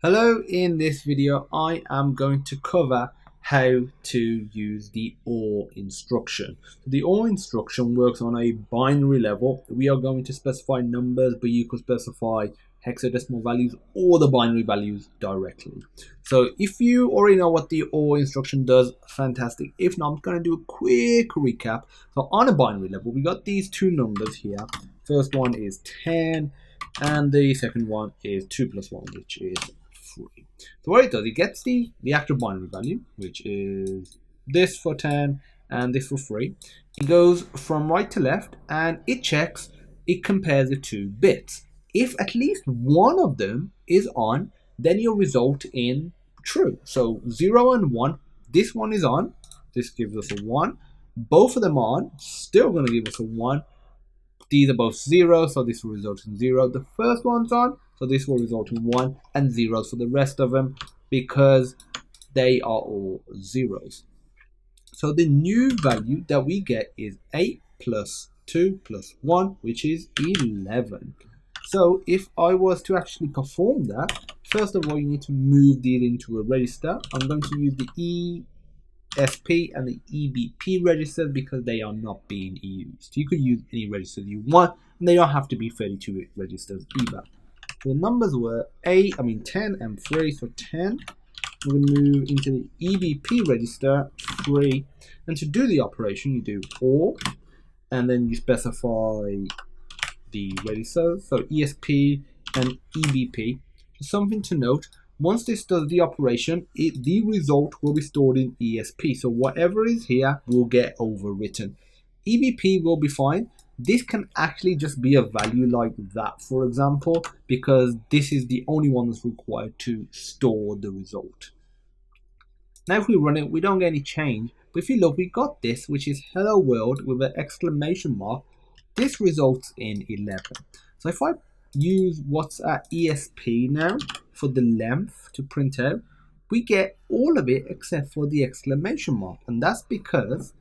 Hello, in this video I am going to cover how to use the OR instruction. The OR instruction works on a binary level. We are going to specify numbers, but you could specify hexadecimal values or the binary values directly. So if you already know what the OR instruction does, fantastic. If not, I'm going to do a quick recap. So on a binary level, we got these two numbers here. First one is 10 and the second one is 2 plus 1, which is 3. So what it does, it gets the actual binary value, which is this for 10 and this for 3. It goes from right to left and it checks, it compares the two bits. If at least one of them is on, then you'll result in true. So 0 and 1, this one is on, this gives us a 1. Both of them on, still going to give us a 1. These are both 0, so this will result in 0. The first one's on, so this will result in 1 and 0 for the rest of them because they are all zeros. So the new value that we get is 8 plus 2 plus 1, which is 11. So if I was to actually perform that, first of all, you need to move these into a register. I'm going to use the ESP and the EBP registers because they are not being used. You could use any registers you want, and they don't have to be 32-bit registers either. So the numbers were 10 and 3. So 10, we're going to move into the EBP register 3, and to do the operation, you do OR, and then you specify the registers, so ESP and EBP. Something to note: once this does the operation, the result will be stored in ESP. So whatever is here will get overwritten. EBP will be fine. This can actually just be a value like that, for example, because this is the only one that's required to store the result. Now if we run it, we don't get any change. But if you look, we got this, which is hello world with an exclamation mark. This results in 11. So if I use what's at ESP now for the length to print out, we get all of it except for the exclamation mark, and that's because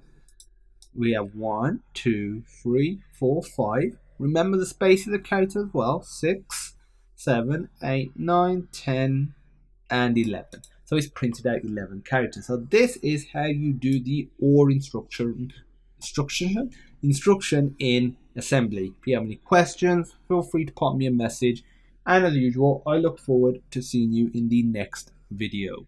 we have 1, 2, 3, 4, 5. Remember the spaces are counted as well: 6, 7, 8, 9, 10, and 11. So it's printed out 11 characters. So this is how you do the OR instruction in assembly. If you have any questions, feel free to pop me a message, and as usual, I look forward to seeing you in the next video.